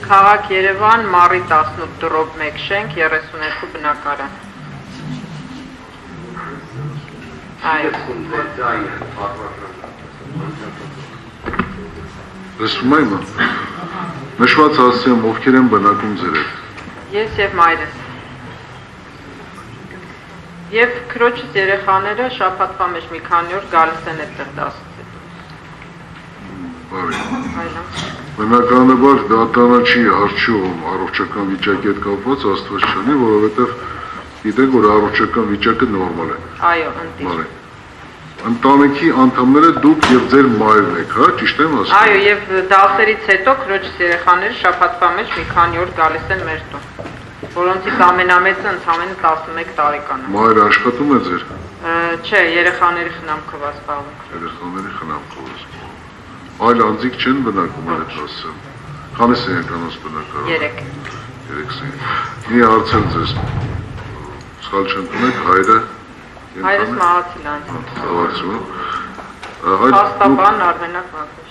Քաղաք Երևան, Մարի 18/1 շենք, 32 բնակարան։ Այո։ Լսում եմ։ Նշված ասեմ, ովքեր են բնակում ձեր հետ։ Ես եւ մայրս։ Եվ քրոջս երեխաները շաբաթվա մեջ մի քանի օր գալիս են այդտեղ դասից հետո։ Բարի։ Այո։ Բնականաբար դատանը չի արժում առողջական վիճակի հետ կապված աստված չանի, որովհետև գիտեք, որ առողջական վիճակը նորմալ է։ Այո, ընտիր։ Ընտանիքի անդամները դուք եւ ձեր մայրն եք, հա, ճիշտ եմ ասում։ Այո, եւ դասերից հետո քրոջս երեխաները շաբաթվա մեջ մի քանի օր գալիս են մեր տուն, որոնցից ամենամեծը ընդամենը 11 տարեկան է։ Մայրը աշխատում է ձեր։ Չէ, երեխաների խնամքով զբաղվում։ Երեխաների խնամքով զբաղվում։ Այլ անձիկ չեն բնակում այդ ասեմ։ Քանի սենյականոց բնակարան։ 3 սենյակ։ Մի հարցեր ձեզ։ Սխալ չընդունեք, հայրը։ Հայրս մահացել է անցել։ Հավատում։ Փաստաբան Արմենակ Մակոյան։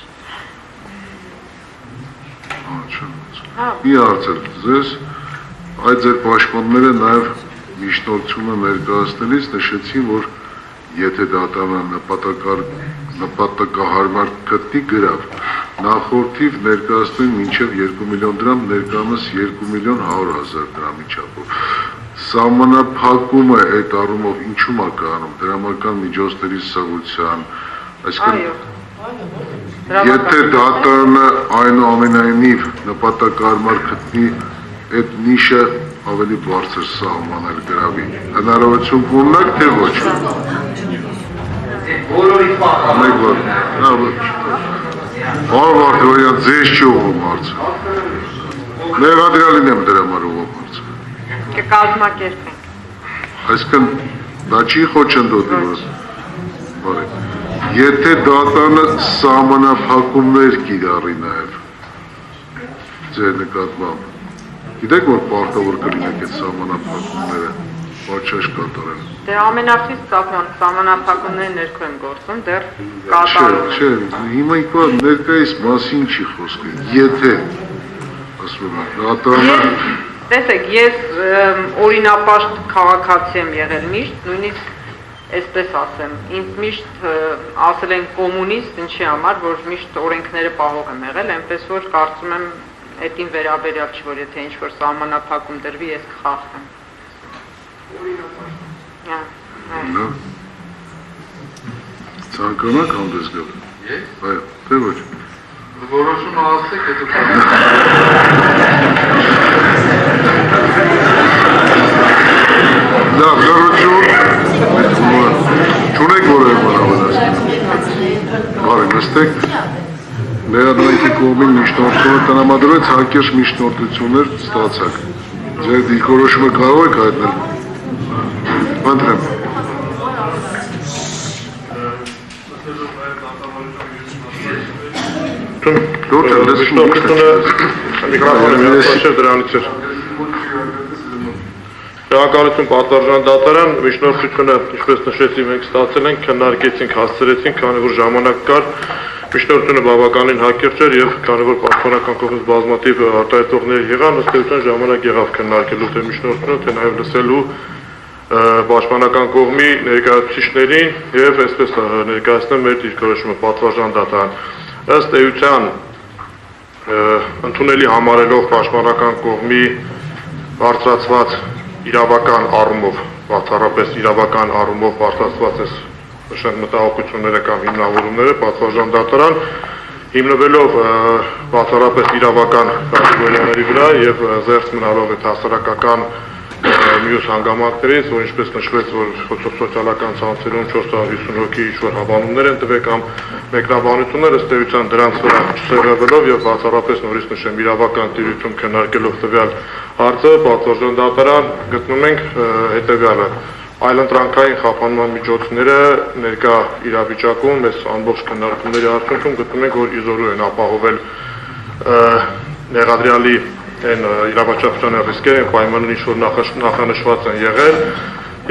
Մի հարցեր ձեզ, այդ ձեր պաշտպանները նաև միջնորդությունը ներկայացնելիս նշեցին, որ եթե դատանը նպատակահարմար գտնի գրավ, նախորդիվ ներկայացնեն մինչև 2 միլիոն դրամ, ներկայումս 2.100.000 դրամի չափով։ Սահմանափակումը այդ առումով ինչու՞մ է կանում, դրամական միջոցների սղության, այսինքն եթե դատանը այնուամենայնիվ նպատակահարմար գտնի այդ նիշը ավելի բարձր սահմանել գրավի, հնարավորություն կունենաք, թե ոչ։ Պարոն Վարդանյան, ձեզ չի ուղղում հարցը։ Մեղադրյալին եմ դրա համար ուղղում հարցը։ Կկազմակերպենք։ Այսինքն դա չի խոչընդոտի, որ եթե դատանը սահմանափակումներ կիրառի նաև ձեր նկատմամբ, գիտեք, որ պարտավոր կլինեք այդ սահմանափակումները պատշաճ կատարել։ Դե ամենախիստ սահմանափակումների ներքո եմ գործում, դեռ կատարում։ Չէ, հիմա ինքնա ներկայիս մասին չի խոսքը, եթե, ասում եմ, դատանը Տեսեք, ես օրինապաշտ քաղաքացի եմ եղել միշտ, նույնիսկ այսպես ասեմ, ինձ միշտ ասել են կոմունիստ, ինչի համար, որ միշտ օրենքները պահող եմ եղել, այնպես որ կարծում եմ այդին վերաբերյալ չի, որ եթե ինչ-որ սահմանափակում դրվի, ես կխախտեմ։ Ցանկանաք հանդես գալ։ Այո, թե ոչ։ Որոշումը ասեք, հետո Դա լրություն չունեք որևէ բան ավելացնել։ Բարի նստեք։ Ներադրանքի կողմին միջնորդությունը տնամադրեց հակերճ միջնորդություններ ստացակ։ Ձեր դիրքորոշումը կարող եք հայտնել։ Ընտրեմ։ Շահակալություն պատվարժան դատարան, միջնորդությունը, ինչպես նշեցի, մենք ստացել ենք, քննարկեցինք, հասցրեցինք, քանի որ ժամանակ կար, միջնորդությունը բավականին հակերճ էր եւ քանի որ պաշտպանական կողմից բազմաթիվ արտահայտողներ եղան, ըստ էության ժամանակ եղավ քննարկելու թե միջնորդությունը, թե նաեւ լսելու պաշտպանական կողմի ներկայացուցիչներին եւ այսպես ներկայացնել մեր դիրքորոշումը պատվարժան դատարան։ Ըստ էության ընդունելի համարելով պաշտպանական կողմի բարձրացված իրավական առումով, բացառապես իրավական առումով բարձրացված այս մտահոգությունները կամ հիմնավորումները, պատվարժան դատարան հիմնվելով բացառապես իրավական կատեգորիաների վրա եւ զերծ մնալով այդ հասարակական մյուս հանգամանքներից, որ ինչպես նշվեց, որ սոցիալական ցանցերում 450 հոգի ինչ-որ հավանումներ են տվել կամ մեկնաբանություններ, ըստ էության դրանց վրա չսերվելով եւ բացառապես նորից նշեմ իրավական տիրույթում քննարկելով տվյալ հարցը, պատվարժան դատարան գտնում ենք հետեւյալը. այլընտրանքային խափանման միջոցները ներկա իրավիճակում այս ամբողջ քննարկումների արդյունքում գտնում ենք, որ իզորու են ապահովել մեղադրյալի այն իրավաչափության ռիսկերը են պայմաններ ինչ-որ նախանշված են եղել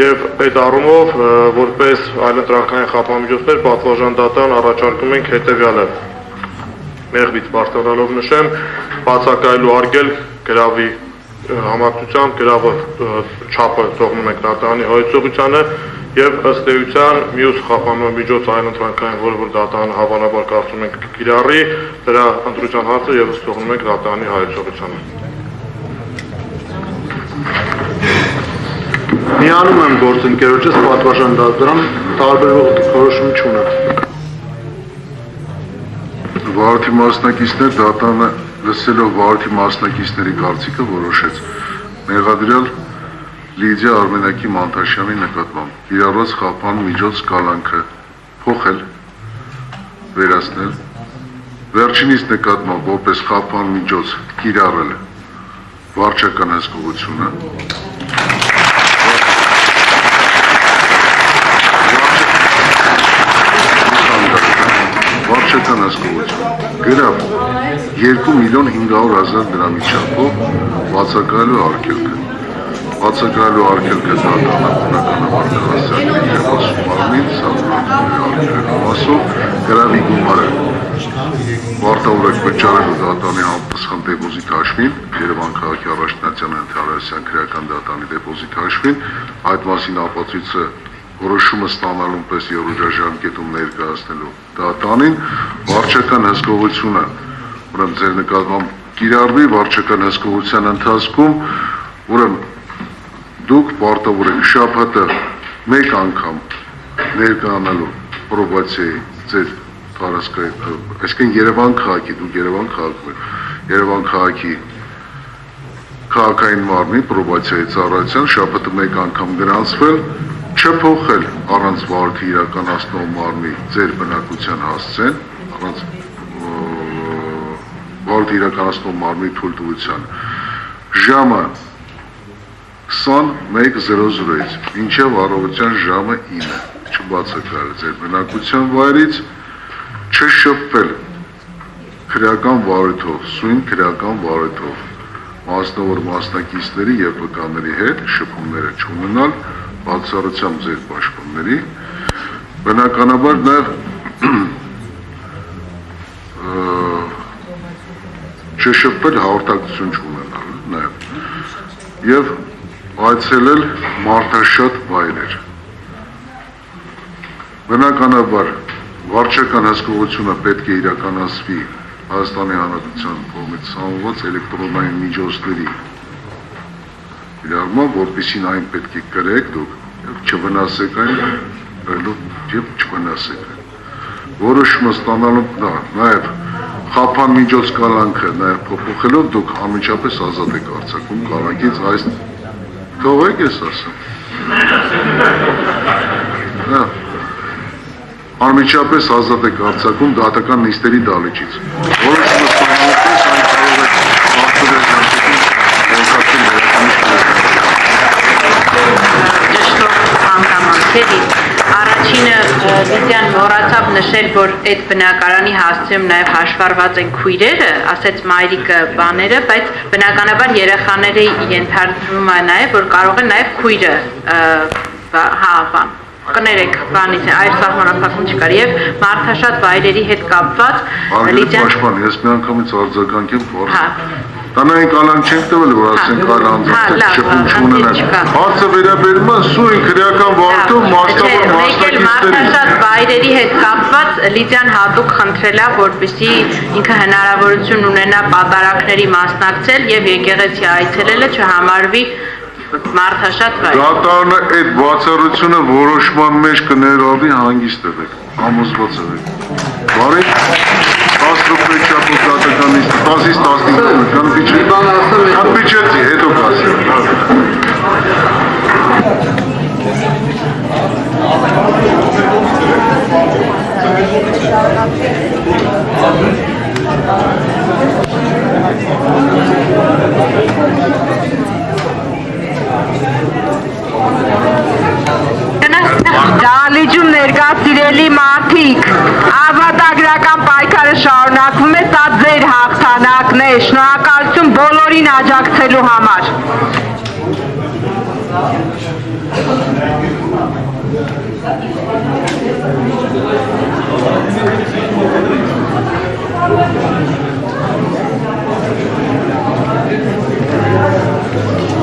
եւ այդ առումով որպես այլընտրանքային խափամիջոցներ պատվարժան դատարան առաջարկում ենք հետեւյալը մեղվից բարձրանալով նշեմ բացակայելու արգելք գրավի համակցությամբ գրավը չափը թողնում ենք դատարանի հայեցողությանը եւ ըստ էության մյուս խափամիջոց այլընտրանքային որը որ դատարանը հավանաբար կարծում ենք կիրառի դրա ընտրության հարցը եւս թողնում ենք դատարանի հայեցողությանը Միանում եմ գործընկերոջս պատվարժան դատարան տարբերվող որոշում չունեմ Վարորդի մասնակիցներ դատարանը լսելով վարորդի մասնակիցների կարծիքը որոշեց մեղադրյալ Լիդիա Արմենակի Մանտաշյանի նկատմամբ կիրառված խափամիջոց կալանքը փոխել վերացնել վերջինիս նկատմամբ որպես խափամիջոց կիրառել վարչական հսկողությունը վարչական հսկողություն գրավ 2.500.000 դրամի չափով բացակայելու արգելքը Բացակայելու արգելքը դատարանաբար դրասակրի երբասում արմին սահմանների արգելքի մասով գրավի գումարը Վարտավորեք վճարելու դատարանի համապատասխան դեպոզիտ հաշվին Երևան քաղաքի առաջնացյան Ընթարասյան քրեական դատարանի դեպոզիտ հաշվին այդ մասին ապացույցը որոշումը ստանալուն պես երաժշտում ներկայացնելու դատարանին վարչական հսկողությունը ուրեմն ձեր նկատմամբ կիրառվի վարչական հսկողության ընթացքում ուրեմն Դուք պարտավոր եք շաբաթը մեկ անգամ ներկայանալու պրոբացիայի ձեր տարածքային, այսինքն Երևան քաղաքի, դուք Երևան քաղաքում եք, Երևան քաղաքի քաղաքային մարմնի պրոբացիայի ծառայության շաբաթը մեկ անգամ գրանցվել, չփոխել առանց վարորդի իրականացնող մարմնի ձեր բնակության հասցեն, առանց վարորդի իրականացնող մարմնի թույլտվության ժամը 21:00-ից մինչև առավոտյան ժամը 9 չբացակայել ձեր բնակության վայրից չշփվել քրեական վարույթով, սույն քրեական վարույթով մասնավոր մասնակիցների եւ վկաների հետ շփումները չունենալ բացառությամբ ձեր պաշտպանների բնականաբար նաեւ չշփվել հաղորդակցություն չունենալ նաեւ եւ այցելել մարդաշատ վայրեր բնականաբար վարչական հսկողությունը պետք է իրականացվի Հայաստանի Հանրապետության կողմից սահմանված էլեկտրոնային միջոցների իրարմամբ որպեսզի այն պետք է կրեք դուք եւ չվնասեք այն եւ չվնասեք որոշումը ստանալու նաեւ խափան միջոց կալանքը նաեւ փոփոխելով դուք անմիջապես ազատ եք արձակում կալանքից այս Թողեք ես ասեմ Անմիջապես ազատ եք արձակում դատական նիստերի դալիճից Որոշումը ստանալու պես այն կարող եք բարձրել Ճշտով հանգամանքերի Առաջինը Լիդիան մոռացավ նշել, որ այդ բնակարանի հասցեում նաև հաշվառված են քույրերը, ասեց մայրիկը բաները, բայց բնականաբար երեխաների ենթադրվում է նաև, որ կարող է նաև քույրը կներեք բանից այլ սահմանափակում չկար եւ մարդաշատ վայրերի հետ կապված Լիդիան պաշտպան, ես մի անգամից արձագանքեմ Տանային կալանք չենք տվել, որ ասենք այլ անձամբ շփում չունենան Հարցը վերաբերում է սույն քրեական վարույթով մասնավոր մասնակիցների Մարդաշատ վայրերի հետ կապված Լիդիան հատուկ խնդրել է, որպեսզի ինքը հնարավորություն ունենա պատարակների մասնակցել եւ եկեղեցի այցելելը չհամարվի մարդաշատ վայր Դատարանը այդ բացառությունը որոշման մեջ կներառվի հանգիստ եղեք, համոզված եղեք Բարի 10 րոպե չափով դատական նիստ 10-ից 15 կնպիչեցի, հետո կասի Դահլիճում ներկա սիրելի մարդիկ, ազատագրական պայքարը շարունակվում է, սա ձեր հաղթանակն է, շնորհակալություն բոլոր բոլորին աջակցելու համար։